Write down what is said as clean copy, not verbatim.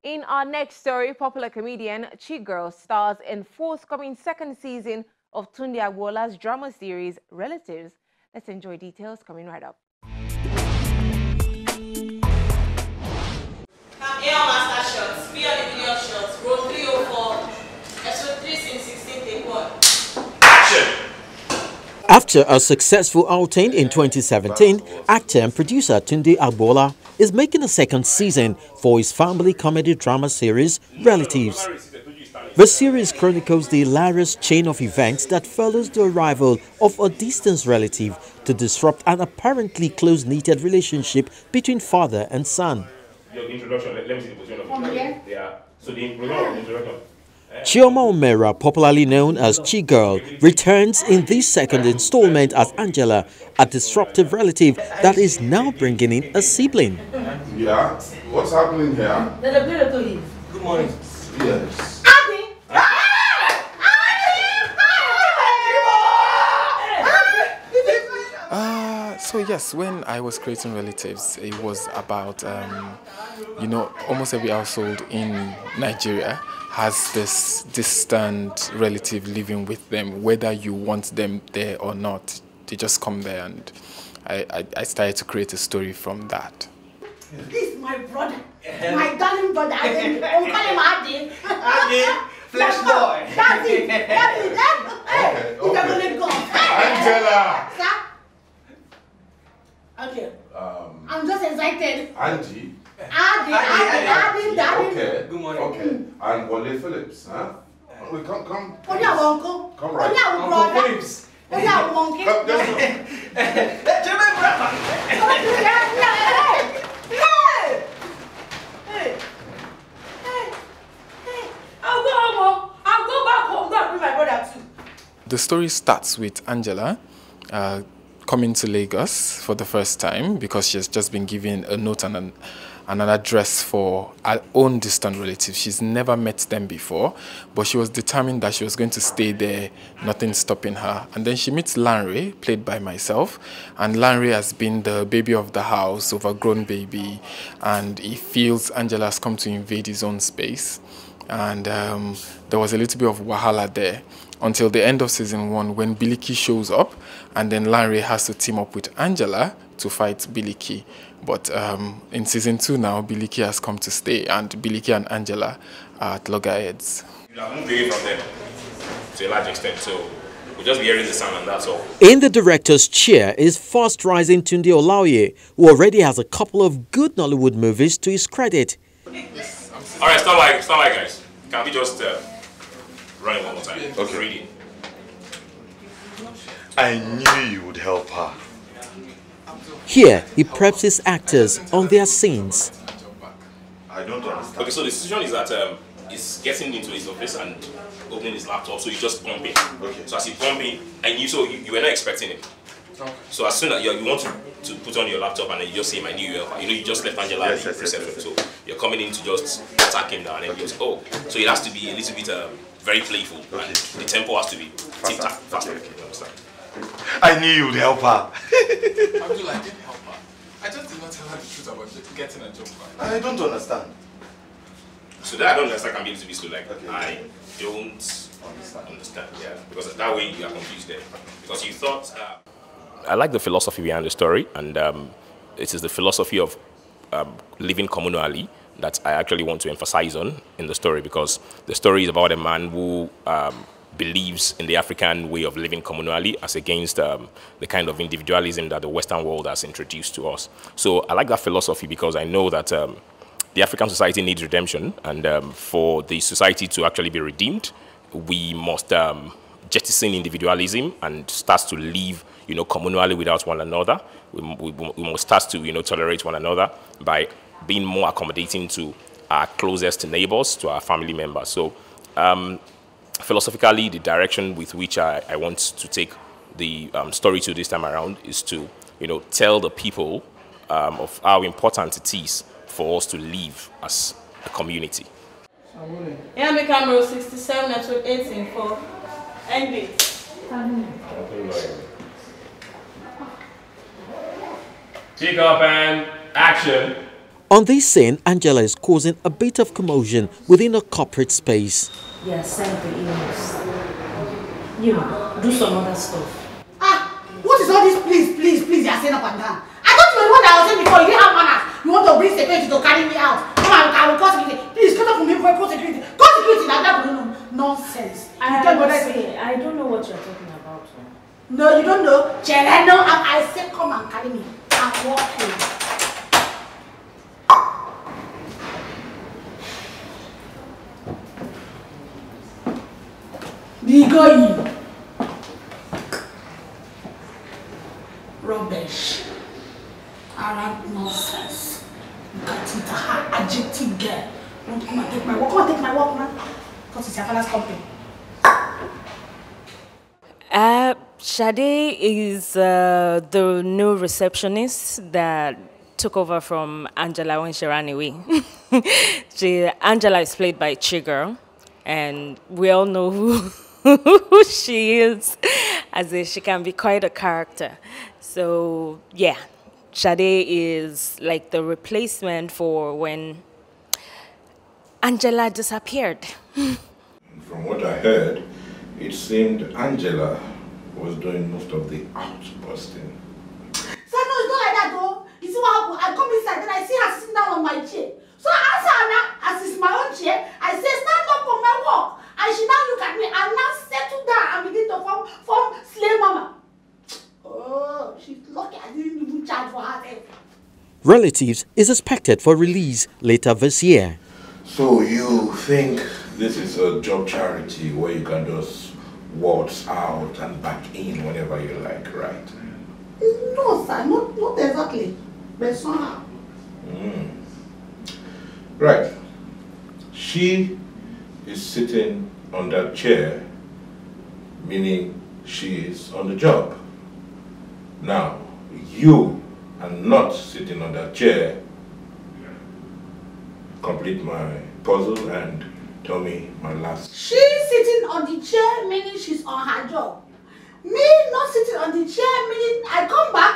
In our next story, popular comedian Chigul stars in forthcoming second season of Tunde Agbola's drama series Relatives. Let's enjoy details coming right up. Air master shots, be on the video shots, roll 304, episode 3 scene 16 take 1. Action! After a successful outing in 2017, actor and producer Tunde Agbola is making a second season for his family comedy drama series Relatives. The series chronicles the hilarious chain of events that follows the arrival of a distant relative to disrupt an apparently close-knitted relationship between father and son. Your introduction, let me see the position of the yeah. So the introduction. Chioma Omera, popularly known as Chigul, returns in this second installment as Angela, a disruptive relative that is now bringing in a sibling. Yeah? What's happening here? Good morning. Yes. So yes, when I was creating Relatives, it was about, almost every household in Nigeria has this distant relative living with them, whether you want them there or not. They just come there, and I started to create a story from that. This is my brother, my darling brother. I'm calling him Adi. Adi, flesh boy. That's it. Hey, you can let go. Angela! Sir? Okay. I'm just excited. Angie? Adi. Okay. Good morning. Okay. And Wale Phillips, huh? Wait, come. Oh, yeah, uncle. Come right. Oh, yeah, Uncle brother. Phillips. Oh, yeah, uncle. Come, just Jermaine brother. Hey. I'll go home. I'll go back home. Go and bring my brother too. The story starts with Angela coming to Lagos for the first time because she has just been given a note and an address for her own distant relatives. She's never met them before, but she was determined that she was going to stay there, nothing stopping her. And then she meets Lanre, played by myself, and Lanre has been the baby of the house, overgrown baby, and he feels Angela has come to invade his own space. And there was a little bit of wahala there until the end of season 1 when Biliki shows up, and then Lanre has to team up with Angela to fight Biliki. But in season 2 now, Biliki has come to stay, and Biliki and Angela are at loggerheads. You have moved away from them to a large extent, so we'll just be hearing the sound and that's all. In the director's chair is fast-rising Tunde Olaoye, who already has a couple of good Nollywood movies to his credit. Alright, stop like guys. Can we just run it one more time? Okay. Reading. I knew you would help her. Here, he preps his actors on their scenes. I don't understand. Okay, so the situation is that he's getting into his office and opening his laptop, so he's just bumping. Okay. So as he's bumping, and you were not expecting it. Okay. So as soon as you want to put on your laptop and then you just say, "My new helper," you just left Angela at the reception. So you're coming in to just attack him down, and then you just so it has to be a little bit very playful. Okay. And the tempo has to be tick-tack, faster. Okay. You understand? I knew you would help her. Abdullah, I didn't help her. I just did not tell her the truth about getting a job back. I don't understand. So that I don't understand can be a little bit slow. Like okay. I don't understand. Yeah, because that way you are confused there. Because you thought. I like the philosophy behind the story, and it is the philosophy of living communally that I actually want to emphasize on in the story, because the story is about a man who believes in the African way of living communally as against the kind of individualism that the Western world has introduced to us. So I like that philosophy because I know that the African society needs redemption, and for the society to actually be redeemed, we must jettison individualism and start to live, communally without one another. We must start to, tolerate one another by being more accommodating to our closest neighbors, to our family members. So philosophically, the direction with which I want to take the story to this time around is to, tell the people of how important it is for us to live as a community. Yeah, me camera 67, episode 18 for ending. Pick up and action. On this scene, Angela is causing a bit of commotion within a corporate space. Yeah, send the emails. You know, do some other stuff. What is all this please, you're saying up and down? I thought you were the one that was saying before, you didn't have manners. You want to bring security to carry me out. Come on, I will call security. Please, get up from me before I call security. Call security, that nonsense. I don't know what you're talking about. No, you don't know. Jeleno, I said come and carry me. I'm walking. Bigoyi. Rubbish. Arab nonsense. Got into her adjective girl. Don't come and take my work. Come and take my work, man. Because it's your father's company. Sade is the new receptionist that took over from Angela when she ran away. Angela is played by Chigul, and we all know who she is, as if she can be quite a character. So yeah, Sade is like the replacement for when Angela disappeared. From what I heard, it seemed Angela was doing most of the outbusting. So no, it's not like that though. You see what happened? I come inside and I see her sitting down on my chair. So I asked her now, as it's my own chair, I say stand up for my work. And she now look at me and now settle down and begin to form slave mama. Oh, she's lucky I didn't even charge for her. Relatives is expected for release later this year. So you think this is a job charity where you can just waltz out and back in whenever you like, right? No, sir, not exactly. But somehow. Right. She is sitting on that chair, meaning she is on the job. Now, you are not sitting on that chair. Complete my puzzle and tell me my last. She's sitting on the chair, meaning she's on her job. Me not sitting on the chair, meaning I come back